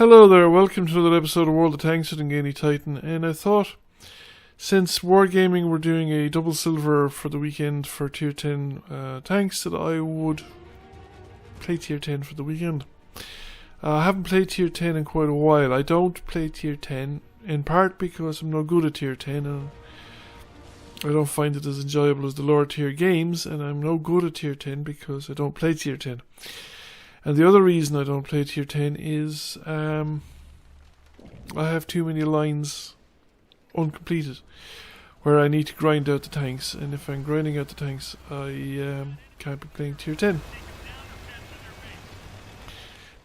Hello there, welcome to another episode of World of Tanks with Ngani Titan, and I thought since Wargaming were doing a double silver for the weekend for tier 10 tanks that I would play tier 10 for the weekend. I haven't played tier 10 in quite a while. I don't play tier 10 in part because I'm no good at tier 10 and I don't find it as enjoyable as the lower tier games, and I'm no good at tier 10 because I don't play tier 10. And the other reason I don't play tier 10 is I have too many lines uncompleted where I need to grind out the tanks, and if I'm grinding out the tanks I can't be playing tier 10.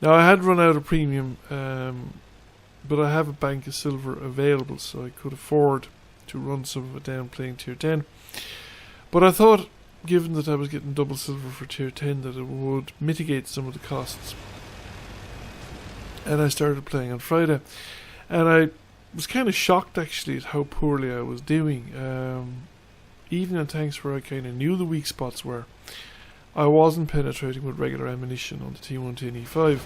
Now I had run out of premium, but I have a bank of silver available, so I could afford to run some of it down playing tier 10. But I thought, given that I was getting double silver for tier 10, that it would mitigate some of the costs. And I started playing on Friday, and I was kind of shocked actually at how poorly I was doing. Even on tanks where I kind of knew the weak spots were, I wasn't penetrating with regular ammunition on the T110E5.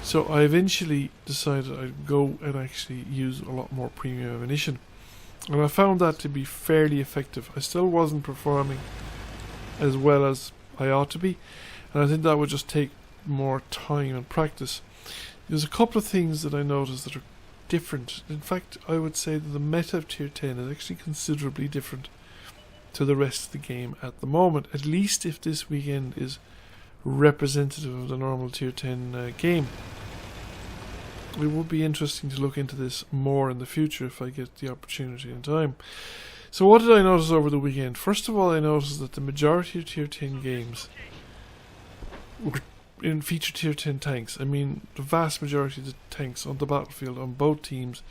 So I eventually decided I'd go and actually use a lot more premium ammunition. And I found that to be fairly effective. I still wasn't performing as well as I ought to be, and I think that would just take more time and practice. There's a couple of things that I noticed that are different. In fact, I would say that the meta of tier 10 is actually considerably different to the rest of the game at the moment, at least if this weekend is representative of the normal tier 10 game. It would be interesting to look into this more in the future if I get the opportunity and time. So what did I notice over the weekend? First of all, I noticed that the majority of tier 10 games were feature tier 10 tanks. I mean, the vast majority of the tanks on the battlefield on both teams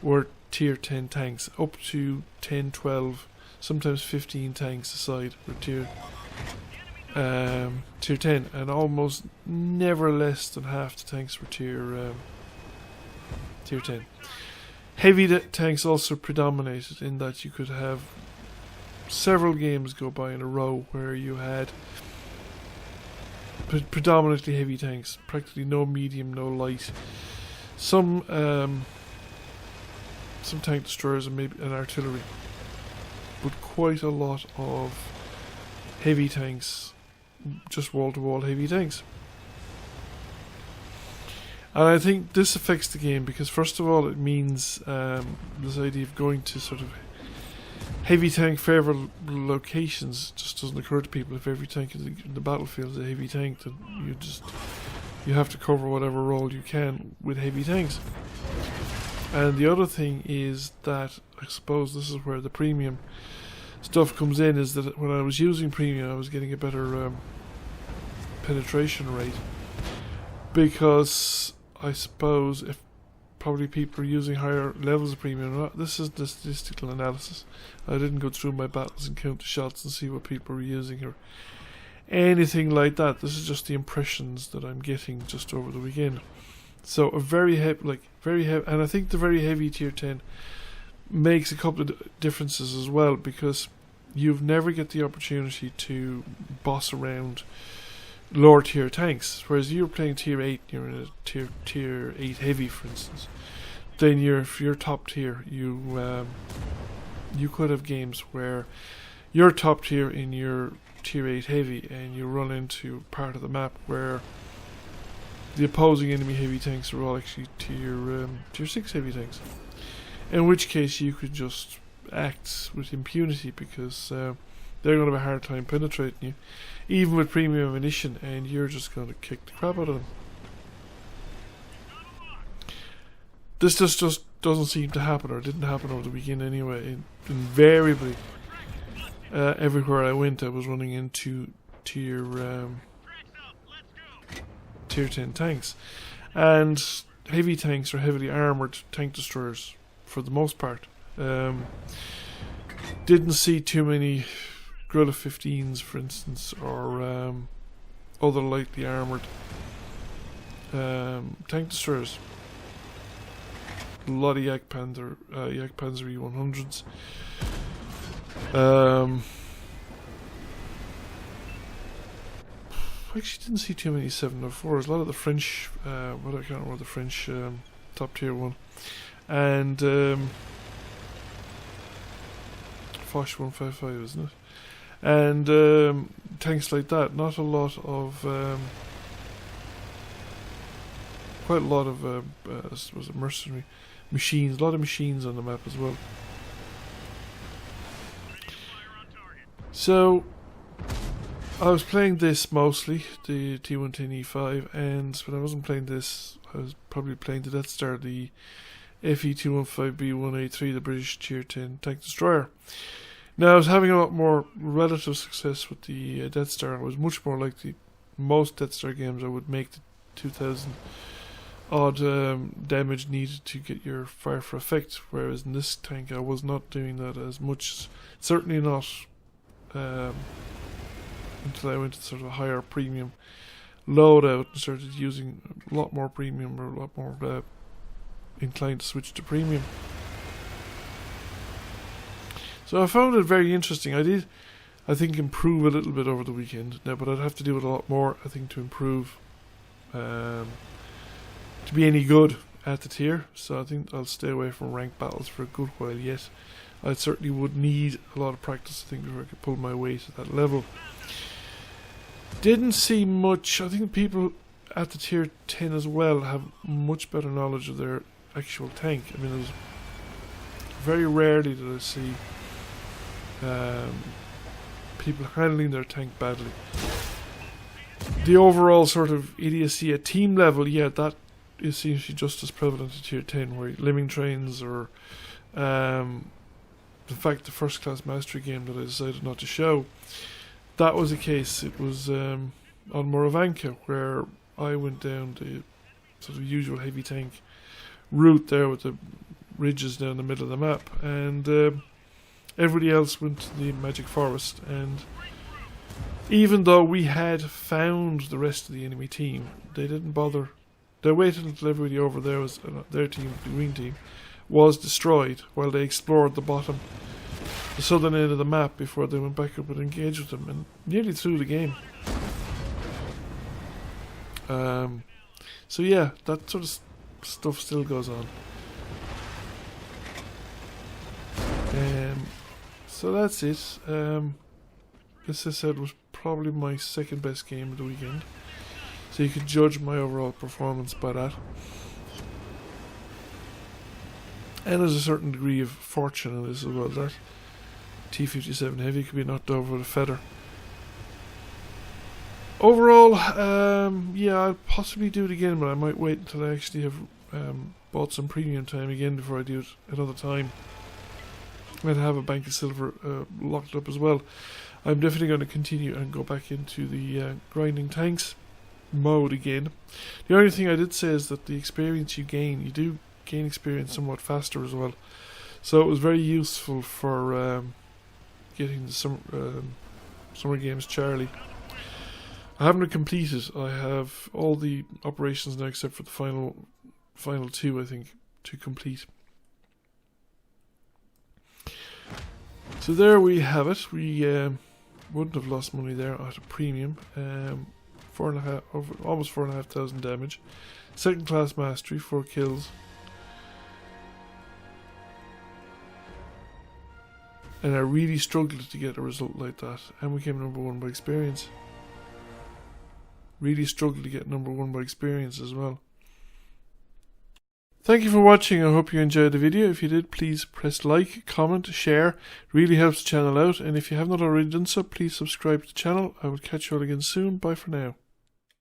were tier 10 tanks, up to 10, 12, sometimes 15 tanks aside were tier 10, and almost never less than half the tanks were tier 10. Heavy tanks also predominated in that you could have several games go by in a row where you had predominantly heavy tanks, practically no medium, no light. Some tank destroyers and maybe an artillery, but quite a lot of heavy tanks, just wall-to-wall heavy tanks. And I think this affects the game because, first of all, it means this idea of going to sort of heavy tank favourite locations just doesn't occur to people. If every tank in the battlefield is a heavy tank, then you have to cover whatever role you can with heavy tanks. And the other thing is that, I suppose this is where the premium stuff comes in, is that when I was using premium I was getting a better penetration rate, because I suppose if probably people are using higher levels of premium. This is the statistical analysis. I didn't go through my battles and count the shots and see what people were using or anything like that. This is just the impressions that I'm getting just over the weekend. So a very heavy, and I think the very heavy tier 10 makes a couple of differences as well, because you've never get the opportunity to boss around lower tier tanks, whereas you're playing tier 8, you're in a tier 8 heavy, for instance, then if you're top tier, you could have games where you're top tier in your tier 8 heavy and you run into part of the map where the opposing enemy heavy tanks are all actually tier 6 heavy tanks, in which case you could just act with impunity because they're going to have a hard time penetrating you, even with premium ammunition, and you're just going to kick the crap out of them. This just doesn't seem to happen, or didn't happen over the weekend anyway. Invariably, everywhere I went, I was running into tier 10 tanks, and heavy tanks are heavily armoured tank destroyers for the most part. Didn't see too many Guerrilla 15s, for instance, or other lightly armoured tank destroyers. A lot of Panzer E100s. I actually didn't see too many 704s. A lot of the French, I can't remember the French top tier one, and Foch 155, isn't it? And tanks like that. Not a lot of, quite a lot of, was it mercenary machines? A lot of machines on the map as well. So I was playing this mostly, the T110E5, and when I wasn't playing this, I was probably playing the Death Star, the FE215B1A3, the British Tier 10 tank destroyer. Now, I was having a lot more relative success with the Death Star. I was much more like most Death Star games. I would make the 2000 odd damage needed to get your fire for effect, whereas in this tank I was not doing that as much, certainly not until I went to sort of a higher premium loadout and started using a lot more premium, or a lot more inclined to switch to premium. So I found it very interesting. I did, I think, improve a little bit over the weekend now, but I'd have to do it a lot more, I think, to improve, to be any good at the tier. So I think I'll stay away from ranked battles for a good while yet. I certainly would need a lot of practice, I think, before I could pull my weight at that level. Didn't see much. I think people at the tier 10 as well have much better knowledge of their actual tank. I mean, there's very rarely that I see people handling their tank badly. The overall sort of idiocy at team level, yeah, that is usually just as prevalent at tier 10, where lemming trains, or in fact the first class mastery game that I decided not to show, that was a case. It was on Moravanka, where I went down the sort of usual heavy tank route there with the ridges down the middle of the map, and everybody else went to the Magic Forest. And even though we had found the rest of the enemy team, they didn't bother. They waited until everybody over there was their team, the green team, was destroyed, while they explored the southern end of the map before they went back up and engaged with them, and nearly through the game. So yeah, that sort of stuff still goes on. So that's it. This, I said, was probably my second best game of the weekend, so you could judge my overall performance by that. And there's a certain degree of fortune in this as well. That T57 Heavy could be knocked over with a feather. Overall, yeah, I'll possibly do it again, but I might wait until I actually have bought some premium time again before I do it another time. I'd have a bank of silver locked up as well. I'm definitely going to continue and go back into the grinding tanks mode again. The only thing I did say is that the experience you do gain experience somewhat faster as well. So it was very useful for getting the Summer Games Charlie. I haven't completed. I have all the operations now except for the final two, I think, to complete. So there we have it. We wouldn't have lost money there at a premium. Almost 4,500 damage. Second class mastery, 4 kills. And I really struggled to get a result like that, and we came number 1 by experience. Really struggled to get number 1 by experience as well. Thank you for watching. I hope you enjoyed the video. If you did, please press like, comment, share. It really helps the channel out. And if you have not already done so, please subscribe to the channel. I will catch you all again soon. Bye for now.